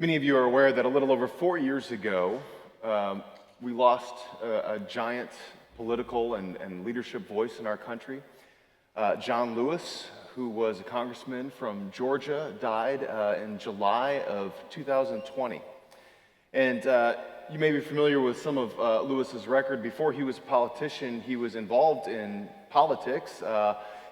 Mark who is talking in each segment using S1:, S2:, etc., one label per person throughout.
S1: Many of you are aware that a little over 4 years ago, we lost a giant political and leadership voice in our country. John Lewis, who was a congressman from Georgia, died in July of 2020. And you may be familiar with some of Lewis's record. Before he was a politician, he was involved in politics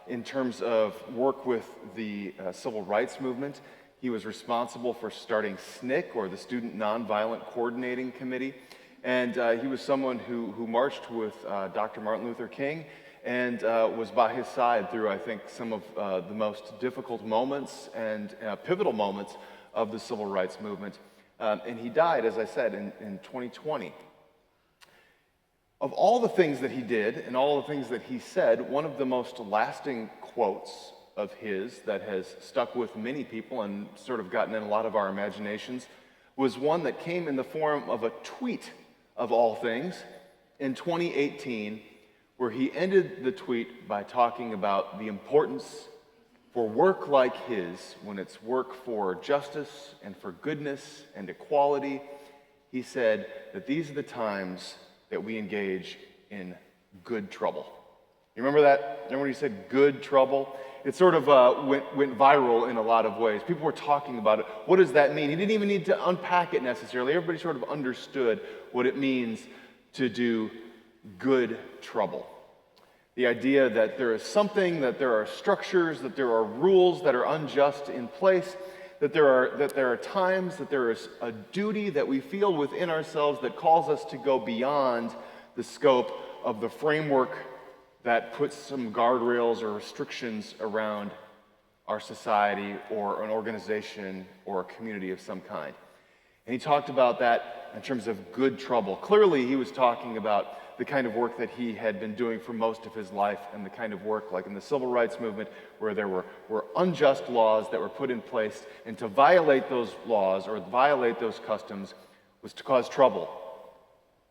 S1: in terms of work with the civil rights movement. He was responsible for starting SNCC, or the Student Nonviolent Coordinating Committee. And he was someone who marched with Dr. Martin Luther King and was by his side through, I think, some of the most difficult moments and pivotal moments of the civil rights movement. And he died, as I said, in 2020. Of all the things that he did and all the things that he said, one of the most lasting quotes of his that has stuck with many people and sort of gotten in a lot of our imaginations was one that came in the form of a tweet, of all things, in 2018, where he ended the tweet by talking about the importance for work like his, when it's work for justice and for goodness and equality. He said that these are the times that we engage in good trouble. You remember that? Remember when he said good trouble? It sort of went viral in a lot of ways. People were talking about it. What does that mean? He didn't even need to unpack it necessarily. Everybody sort of understood what it means to do good trouble. The idea that there is something, that there are structures, that there are rules that are unjust in place, that there are times that there is a duty that we feel within ourselves that calls us to go beyond the scope of the framework that puts some guardrails or restrictions around our society or an organization or a community of some kind. And he talked about that in terms of good trouble. Clearly, he was talking about the kind of work that he had been doing for most of his life, and the kind of work like in the civil rights movement where there were unjust laws that were put in place, and to violate those laws or violate those customs was to cause trouble,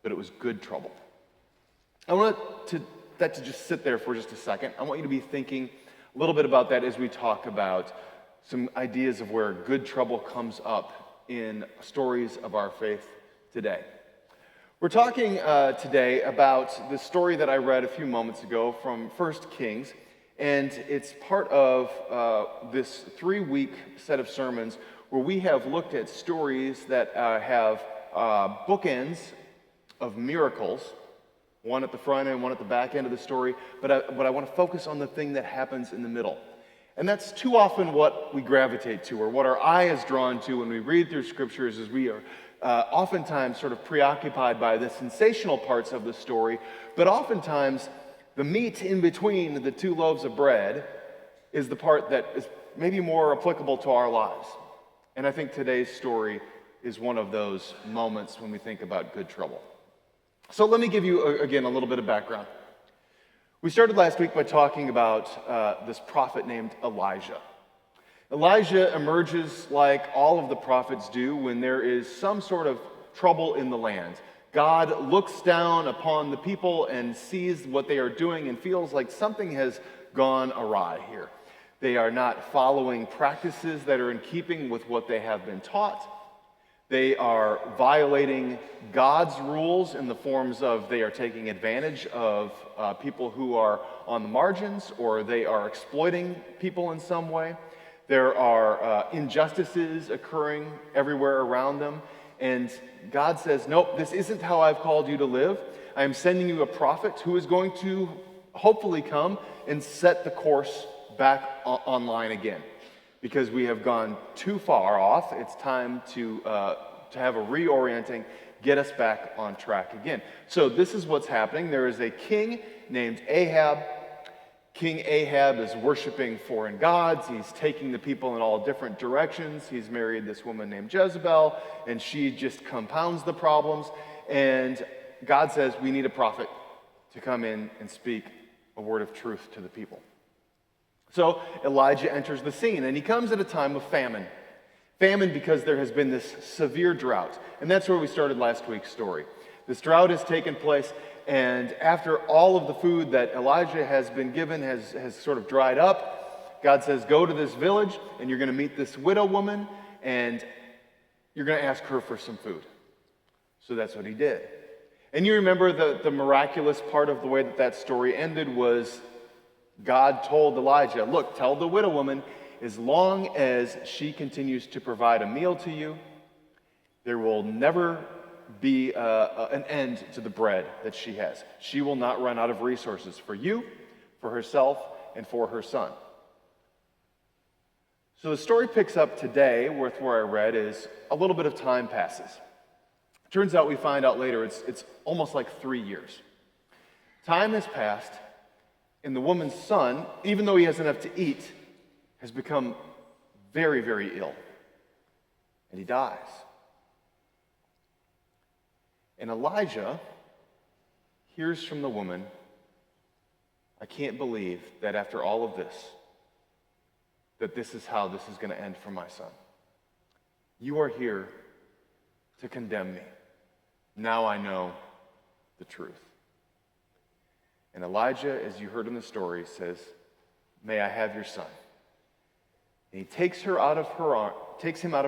S1: but it was good trouble. I want that to just sit there for just a second. I want you to be thinking a little bit about that as we talk about some ideas of where good trouble comes up in stories of our faith today. We're talking today about the story that I read a few moments ago from 1 Kings, and it's part of this 3-week set of sermons where we have looked at stories that have bookends of miracles, one at the front end, one at the back end of the story, but I want to focus on the thing that happens in the middle. And that's too often what we gravitate to, or what our eye is drawn to when we read through scriptures, is we are oftentimes sort of preoccupied by the sensational parts of the story, but oftentimes the meat in between the 2 loaves of bread is the part that is maybe more applicable to our lives. And I think today's story is one of those moments when we think about good trouble. So let me give you, again, a little bit of background. We started last week by talking about this prophet named Elijah. Elijah emerges like all of the prophets do when there is some sort of trouble in the land. God looks down upon the people and sees what they are doing and feels like something has gone awry here. They are not following practices that are in keeping with what they have been taught. They are violating God's rules in the forms of they are taking advantage of people who are on the margins, or they are exploiting people in some way. There are injustices occurring everywhere around them. And God says, nope, this isn't how I've called you to live. I am sending you a prophet who is going to hopefully come and set the course back online again. Because we have gone too far off, it's time to have a reorienting, get us back on track again. So this is what's happening. There is a king named Ahab. King Ahab is worshiping foreign gods. He's taking the people in all different directions. He's married this woman named Jezebel, and she just compounds the problems. And God says, we need a prophet to come in and speak a word of truth to the people. So Elijah enters the scene, and he comes at a time of famine. Famine because there has been this severe drought. And that's where we started last week's story. This drought has taken place, and after all of the food that Elijah has been given has sort of dried up, God says, go to this village, and you're going to meet this widow woman, and you're going to ask her for some food. So that's what he did. And you remember the miraculous part of the way that story ended was God told Elijah, look, tell the widow woman, as long as she continues to provide a meal to you, there will never be an end to the bread that she has. She will not run out of resources for you, for herself, and for her son. So the story picks up today, with where I read, is a little bit of time passes. Turns out we find out later it's almost like 3 years. Time has passed, and the woman's son, even though he has enough to eat, has become very, very ill. And he dies. And Elijah hears from the woman, I can't believe that after all of this, that this is how this is going to end for my son. You are here to condemn me. Now I know the truth. And Elijah, as you heard in the story, says, may I have your son? And he takes him out of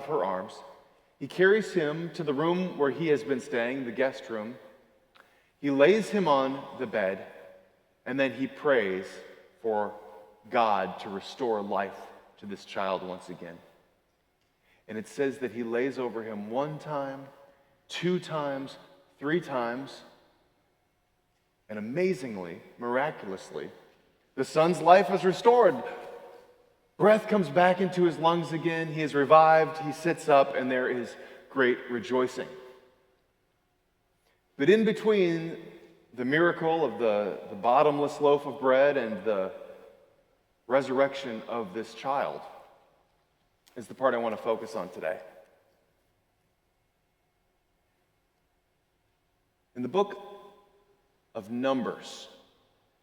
S1: her arms. He carries him to the room where he has been staying, the guest room. He lays him on the bed, and then he prays for God to restore life to this child once again. And it says that he lays over him 1 time, 2 times, 3 times, and amazingly, miraculously, the son's life is restored. Breath comes back into his lungs again. He is revived. He sits up, and there is great rejoicing. But in between the miracle of the bottomless loaf of bread and the resurrection of this child is the part I want to focus on today. In the book of Numbers,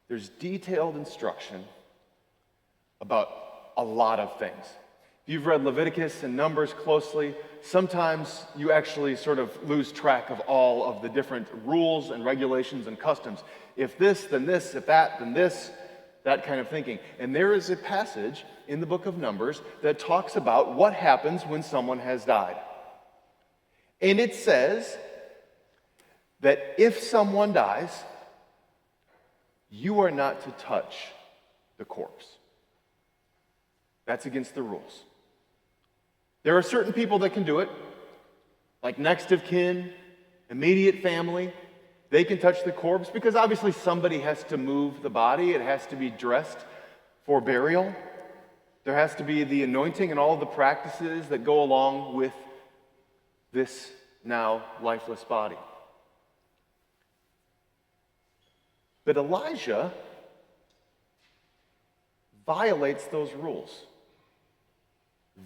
S1: there's detailed instruction about a lot of things. If you've read Leviticus and Numbers closely, sometimes you actually sort of lose track of all of the different rules and regulations and customs. If this, then this. If that, then this. That kind of thinking. And there is a passage in the book of Numbers that talks about what happens when someone has died. And it says that if someone dies, you are not to touch the corpse. That's against the rules. There are certain people that can do it, like next of kin, immediate family. They can touch the corpse because obviously somebody has to move the body. It has to be dressed for burial. There has to be the anointing and all of the practices that go along with this now lifeless body. But Elijah violates those rules.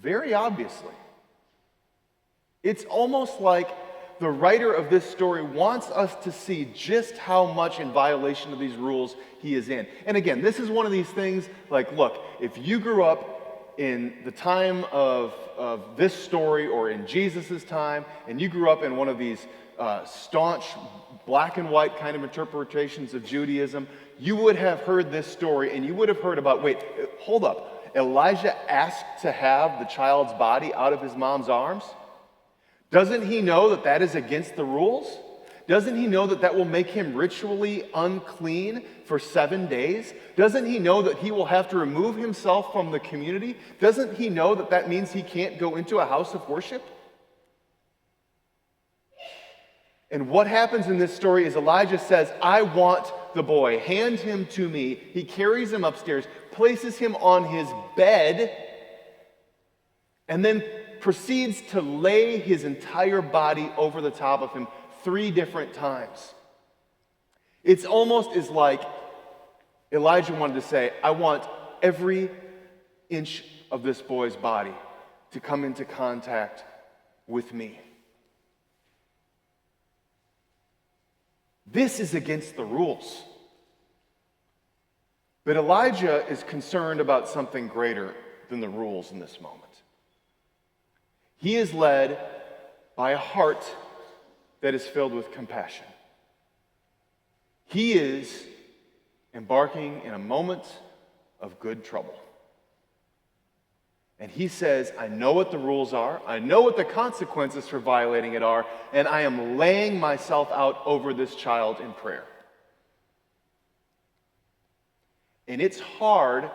S1: Very obviously. It's almost like the writer of this story wants us to see just how much in violation of these rules he is in. And again, this is one of these things like, look, if you grew up in the time of this story or in Jesus' time, and you grew up in one of these staunch black and white kind of interpretations of Judaism, you would have heard this story and you would have heard about, wait, hold up. Elijah asked to have the child's body out of his mom's arms? Doesn't he know that that is against the rules? Doesn't he know that that will make him ritually unclean for 7 days? Doesn't he know that he will have to remove himself from the community? Doesn't he know that that means he can't go into a house of worship? And what happens in this story is Elijah says, I want the boy. Hand him to me. He carries him upstairs, places him on his bed, and then proceeds to lay his entire body over the top of him 3 different times. It's almost as like Elijah wanted to say, I want every inch of this boy's body to come into contact with me. This is against the rules. But Elijah is concerned about something greater than the rules in this moment. He is led by a heart that is filled with compassion. He is embarking in a moment of good trouble. And he says, I know what the rules are, I know what the consequences for violating it are, and I am laying myself out over this child in prayer. And it's hard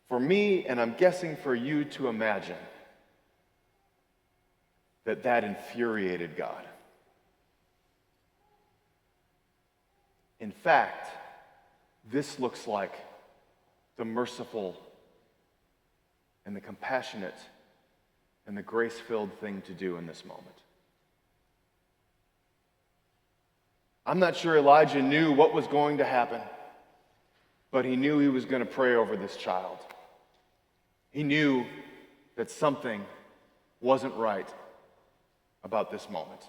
S1: for me, and I'm guessing for you, to imagine that infuriated God. In fact, this looks like the merciful and the compassionate and the grace-filled thing to do in this moment. I'm not sure Elijah knew what was going to happen, but he knew he was going to pray over this child. He knew that something wasn't right about this moment.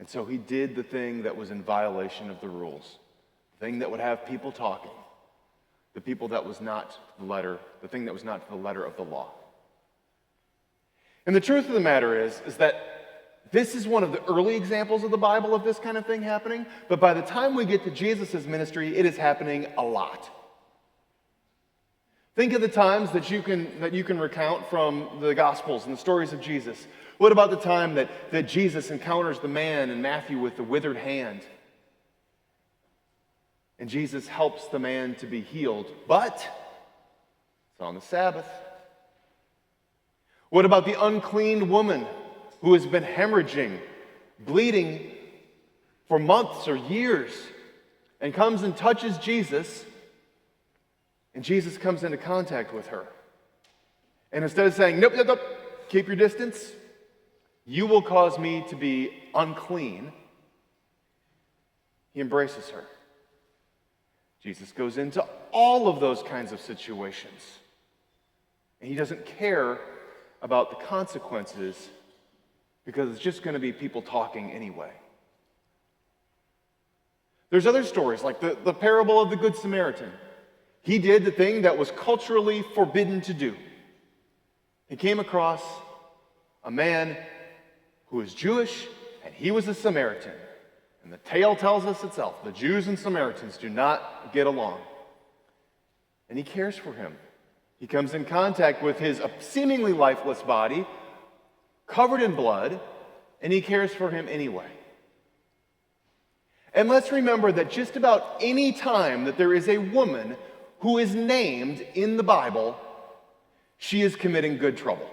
S1: And so he did the thing that was in violation of the rules, the thing that would have people talking, the thing that was not the letter of the law. And the truth of the matter is that this is one of the early examples of the Bible of this kind of thing happening, but by the time we get to Jesus' ministry, it is happening a lot. Think of the times that you can recount from the Gospels and the stories of Jesus. What about the time that Jesus encounters the man in Matthew with the withered hand? And Jesus helps the man to be healed, but it's on the Sabbath. What about the unclean woman who has been hemorrhaging, bleeding for months or years, and comes and touches Jesus, and Jesus comes into contact with her? And instead of saying, nope, keep your distance, you will cause me to be unclean, he embraces her. Jesus goes into all of those kinds of situations. And he doesn't care about the consequences because it's just going to be people talking anyway. There's other stories like the parable of the Good Samaritan. He did the thing that was culturally forbidden to do. He came across a man who was Jewish and he was a Samaritan. And the tale tells us itself. The Jews and Samaritans do not get along. And he cares for him. He comes in contact with his seemingly lifeless body, covered in blood, and he cares for him anyway. And let's remember that just about any time that there is a woman who is named in the Bible, she is committing good trouble.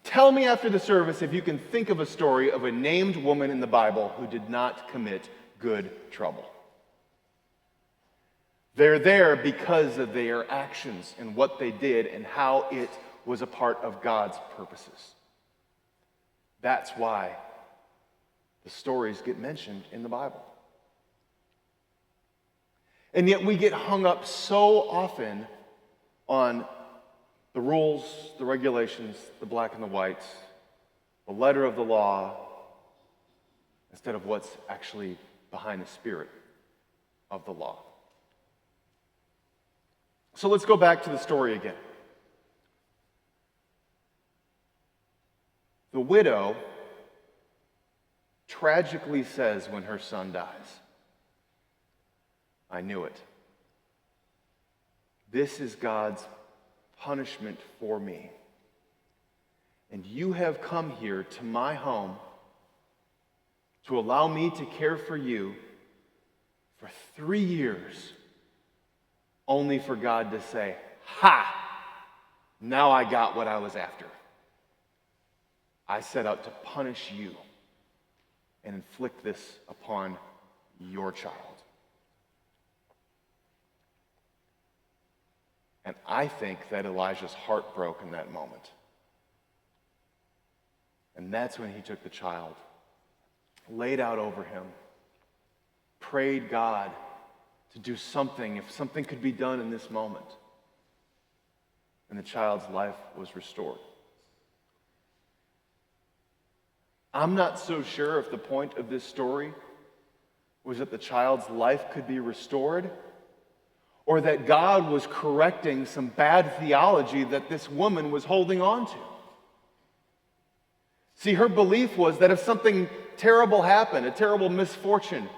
S1: Tell me after the service if you can think of a story of a named woman in the Bible who did not commit good trouble. They're there because of their actions and what they did and how it was a part of God's purposes. That's why the stories get mentioned in the Bible. And yet we get hung up so often on the rules, the regulations, the black and the whites, the letter of the law, instead of what's actually behind the spirit of the law. So let's go back to the story again. The widow tragically says when her son dies, I knew it. This is God's punishment for me. And you have come here to my home to allow me to care for you for 3 years, only for God to say, ha! Now I got what I was after. I set out to punish you and inflict this upon your child. And I think that Elijah's heart broke in that moment. And that's when he took the child, laid out over him, prayed God to do something, if something could be done in this moment. And the child's life was restored. I'm not so sure if the point of this story was that the child's life could be restored, or that God was correcting some bad theology that this woman was holding on to. See, her belief was that if something terrible happened, a terrible misfortune,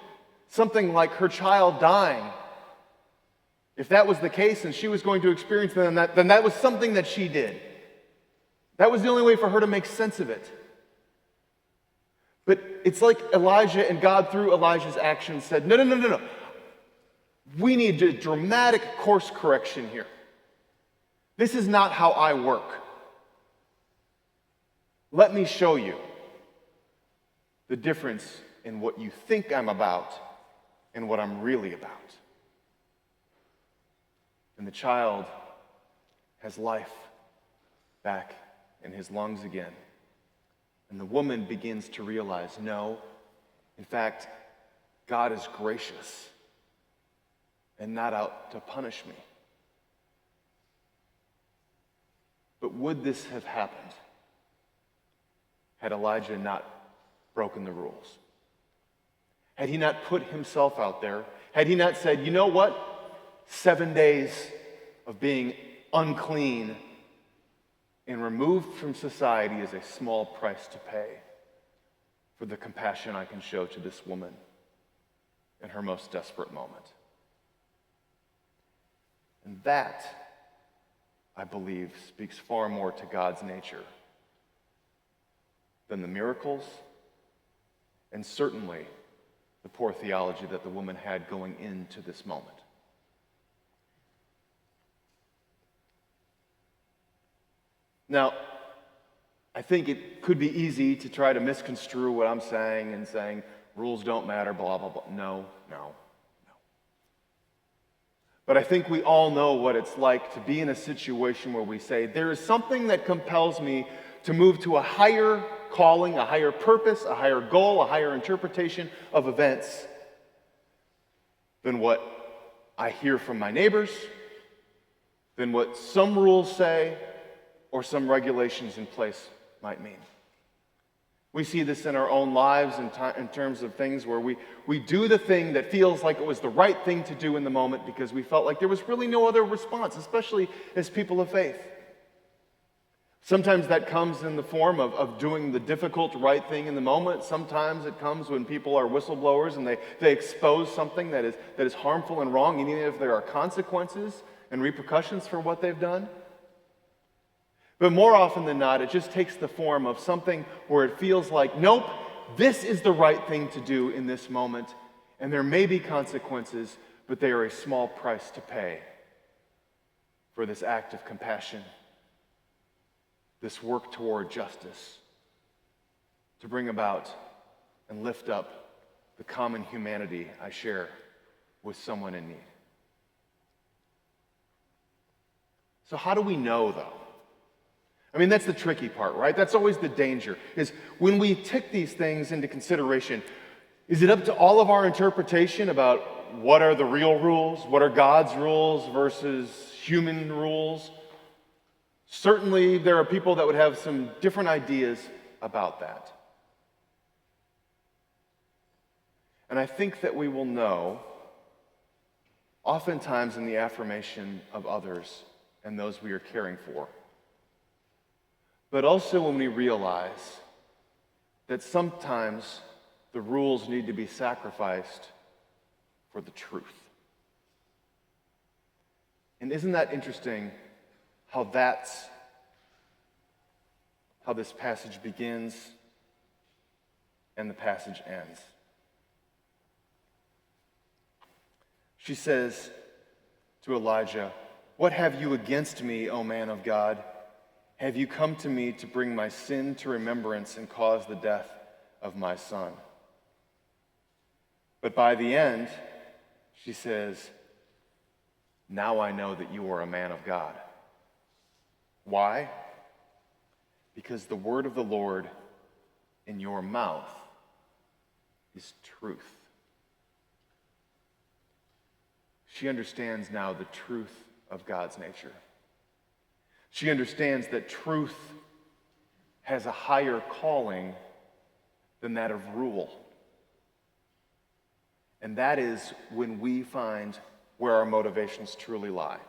S1: something like her child dying, If that was the case and she was going to experience then that was something that she did. That was the only way for her to make sense of it. But it's like Elijah and God, through Elijah's actions, said, no. We need a dramatic course correction here. This is not how I work. Let me show you the difference in what you think I'm about and what I'm really about. And the child has life back in his lungs again. And the woman begins to realize, no, in fact, God is gracious and not out to punish me. But would this have happened had Elijah not broken the rules? Had he not put himself out there? Had he not said, you know what? 7 days of being unclean and removed from society is a small price to pay for the compassion I can show to this woman in her most desperate moment. And that, I believe, speaks far more to God's nature than the miracles and certainly the poor theology that the woman had going into this moment. Now, I think it could be easy to try to misconstrue what I'm saying and saying rules don't matter, blah, blah, blah. No. But I think we all know what it's like to be in a situation where we say, there is something that compels me to move to a higher calling, a higher purpose, a higher goal, a higher interpretation of events than what I hear from my neighbors, than what some rules say, or some regulations in place might mean. We see this in our own lives in terms of things where we do the thing that feels like it was the right thing to do in the moment because we felt like there was really no other response, especially as people of faith. Sometimes that comes in the form of doing the difficult right thing in the moment. Sometimes it comes when people are whistleblowers and they expose something that is harmful and wrong, and even if there are consequences and repercussions for what they've done. But more often than not, it just takes the form of something where it feels like, nope, this is the right thing to do in this moment, and there may be consequences, but they are a small price to pay for this act of compassion, this work toward justice, to bring about and lift up the common humanity I share with someone in need. So how do we know, though? I mean, that's the tricky part, right? That's always the danger, is when we take these things into consideration, is it up to all of our interpretation about what are the real rules, what are God's rules versus human rules? Certainly, there are people that would have some different ideas about that. And I think that we will know, oftentimes in the affirmation of others and those we are caring for, but also when we realize that sometimes the rules need to be sacrificed for the truth. And isn't that interesting how this passage begins and the passage ends? She says to Elijah, "What have you against me, O man of God? Have you come to me to bring my sin to remembrance and cause the death of my son?" But by the end, she says, "Now I know that you are a man of God." Why? Because the word of the Lord in your mouth is truth. She understands now the truth of God's nature. She understands that truth has a higher calling than that of rule. And that is when we find where our motivations truly lie.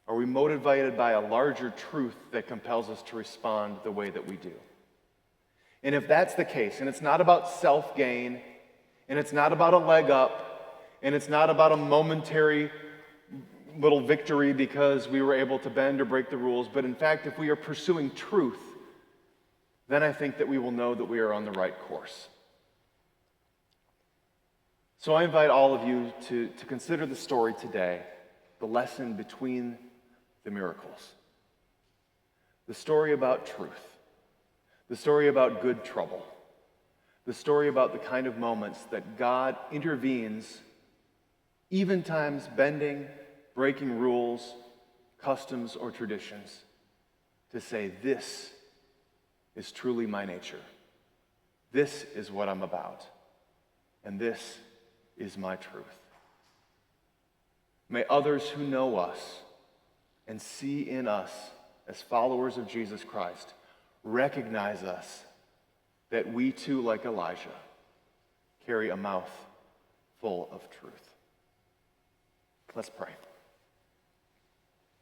S1: Are we motivated by a larger truth that compels us to respond the way that we do? And if that's the case, and it's not about self-gain, and it's not about a leg up, And it's not about a momentary little victory because we were able to bend or break the rules. But in fact, if we are pursuing truth, then I think that we will know that we are on the right course. So I invite all of you to consider the story today, the lesson between the miracles. The story about truth. The story about good trouble. The story about the kind of moments that God intervenes, even times bending, breaking rules, customs, or traditions, to say, this is truly my nature. This is what I'm about. And this is my truth. May others who know us and see in us as followers of Jesus Christ recognize us that we too, like Elijah, carry a mouth full of truth. Let's pray.